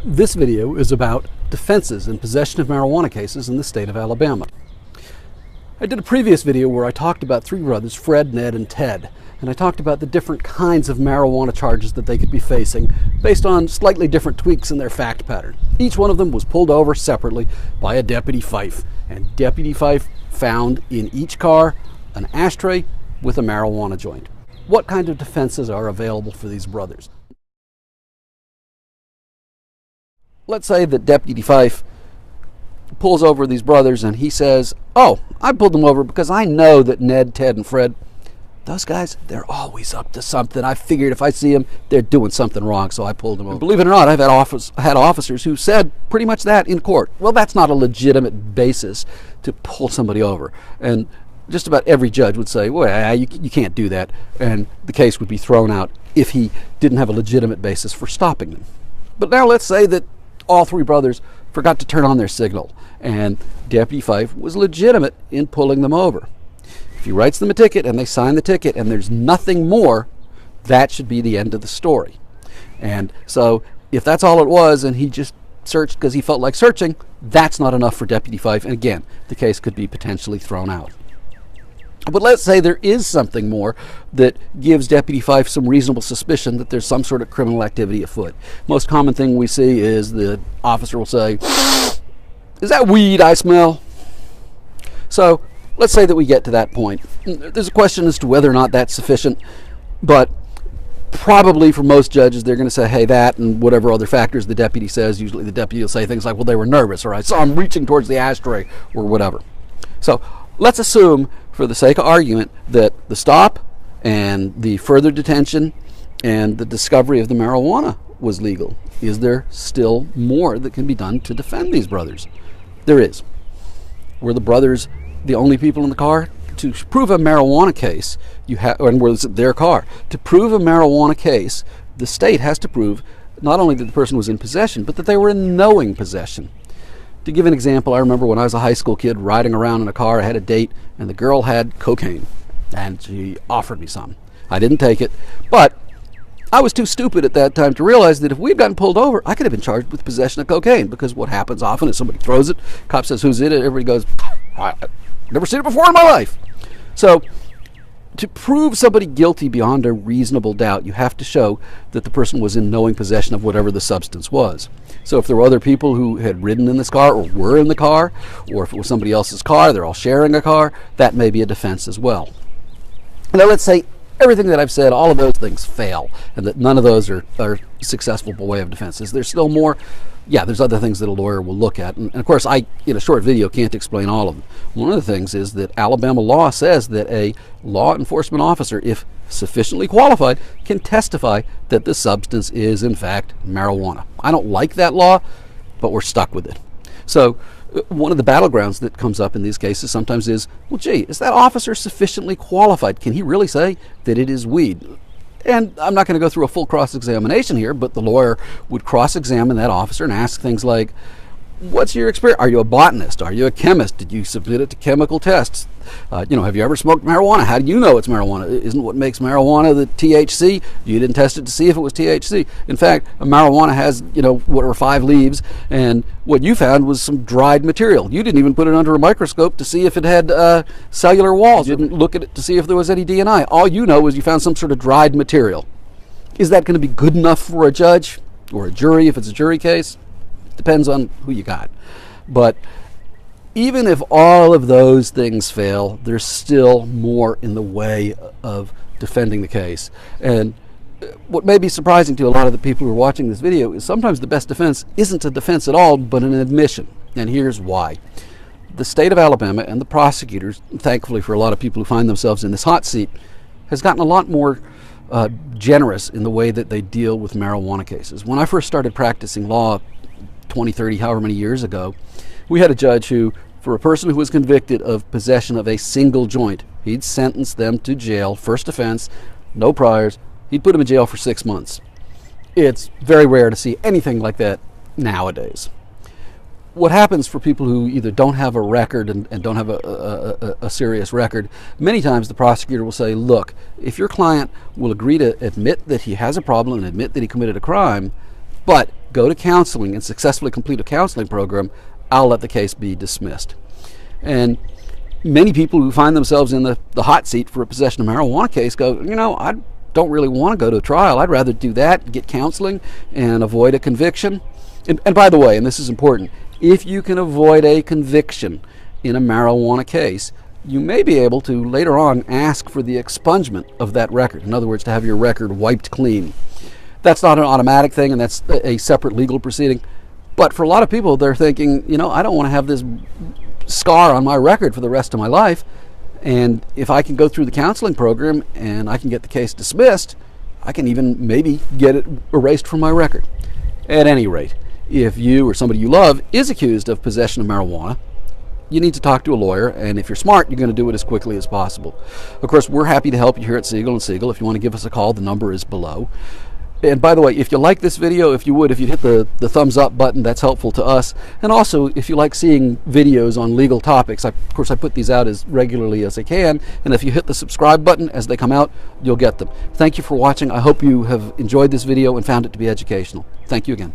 This video is about defenses in possession of marijuana cases in the state of Alabama. I did a previous video where I talked about three brothers, Fred, Ned, and Ted, and I talked about the different kinds of marijuana charges that they could be facing based on slightly different tweaks in their fact pattern. Each one of them was pulled over separately by a Deputy Fife, and Deputy Fife found in each car an ashtray with a marijuana joint. What kind of defenses are available for these brothers? Let's say that Deputy Fife pulls over these brothers and he says, "Oh, I pulled them over because I know that Ned, Ted, and Fred, those guys, they're always up to something. I figured if I see them, they're doing something wrong, so I pulled them over." And believe it or not, I've had officers who said pretty much that in court. Well, that's not a legitimate basis to pull somebody over. And just about every judge would say, well, you can't do that. And the case would be thrown out if he didn't have a legitimate basis for stopping them. But now let's say that all three brothers forgot to turn on their signal, and Deputy Fife was legitimate in pulling them over. If he writes them a ticket and they sign the ticket and there's nothing more, that should be the end of the story. And so if that's all it was and he just searched because he felt like searching, that's not enough for Deputy Fife, and again, the case could be potentially thrown out. But let's say there is something more that gives Deputy Fife some reasonable suspicion that there's some sort of criminal activity afoot. Most common thing we see is the officer will say, "Is that weed I smell?" So let's say that we get to that point. There's a question as to whether or not that's sufficient, but probably for most judges they're going to say, hey, that and whatever other factors the deputy says. Usually the deputy will say things like, well, they were nervous, or I saw them reaching towards the ashtray, or whatever. So let's assume, for the sake of argument, that the stop and the further detention and the discovery of the marijuana was legal. Is there still more that can be done to defend these brothers? There is. Were the brothers the only people in the car? To prove a marijuana case, and was it their car? To prove a marijuana case, the state has to prove not only that the person was in possession, but that they were in knowing possession. To give an example, I remember when I was a high school kid riding around in a car. I had a date, and the girl had cocaine, and she offered me some. I didn't take it, but I was too stupid at that time to realize that if we'd gotten pulled over, I could have been charged with possession of cocaine, because what happens often is somebody throws it, cop says, "Who's in it?" Everybody goes, "I've never seen it before in my life." So to prove somebody guilty beyond a reasonable doubt, you have to show that the person was in knowing possession of whatever the substance was. So if there were other people who had ridden in this car or were in the car, or if it was somebody else's car, they're all sharing a car, that may be a defense as well. Now let's say everything that I've said, all of those things fail, and that none of those are successful by way of defenses. There's still more. Yeah, there's other things that a lawyer will look at. And of course, I, in a short video, can't explain all of them. One of the things is that Alabama law says that a law enforcement officer, if sufficiently qualified, can testify that the substance is, in fact, marijuana. I don't like that law, but we're stuck with it. So one of the battlegrounds that comes up in these cases sometimes is, well, gee, is that officer sufficiently qualified? Can he really say that it is weed? And I'm not going to go through a full cross-examination here, but the lawyer would cross-examine that officer and ask things like, what's your experience? Are you a botanist? Are you a chemist? Did you submit it to chemical tests? Have you ever smoked marijuana? How do you know it's marijuana? Isn't what makes marijuana the THC? You didn't test it to see if it was THC. In fact, a marijuana has, whatever, 5 leaves, and what you found was some dried material. You didn't even put it under a microscope to see if it had cellular walls. You didn't look at it to see if there was any DNA. All you know is you found some sort of dried material. Is that going to be good enough for a judge or a jury if it's a jury case? Depends on who you got. But even if all of those things fail, there's still more in the way of defending the case. And what may be surprising to a lot of the people who are watching this video is sometimes the best defense isn't a defense at all, but an admission. And here's why. The state of Alabama and the prosecutors, thankfully for a lot of people who find themselves in this hot seat, has gotten a lot more generous in the way that they deal with marijuana cases. When I first started practicing law 20, 30, however many years ago, we had a judge who, for a person who was convicted of possession of a single joint, he'd sentence them to jail, first offense, no priors. He'd put them in jail for 6 months. It's very rare to see anything like that nowadays. What happens for people who either don't have a record and don't have a serious record, many times the prosecutor will say, look, if your client will agree to admit that he has a problem and admit that he committed a crime, but go to counseling and successfully complete a counseling program, I'll let the case be dismissed. And many people who find themselves in the hot seat for a possession of marijuana case go, I don't really want to go to a trial. I'd rather do that, get counseling, and avoid a conviction. And by the way, and this is important, if you can avoid a conviction in a marijuana case, you may be able to later on ask for the expungement of that record. In other words, to have your record wiped clean. That's not an automatic thing, and that's a separate legal proceeding. But for a lot of people, they're thinking, I don't want to have this scar on my record for the rest of my life. And if I can go through the counseling program and I can get the case dismissed, I can even maybe get it erased from my record. At any rate, if you or somebody you love is accused of possession of marijuana, you need to talk to a lawyer, and if you're smart, you're going to do it as quickly as possible. Of course, we're happy to help you here at Siegel & Siegel. If you want to give us a call, the number is below. And by the way, if you like this video, if you'd hit the thumbs up button, that's helpful to us. And also, if you like seeing videos on legal topics, of course I put these out as regularly as I can, and if you hit the subscribe button as they come out, you'll get them. Thank you for watching. I hope you have enjoyed this video and found it to be educational. Thank you again.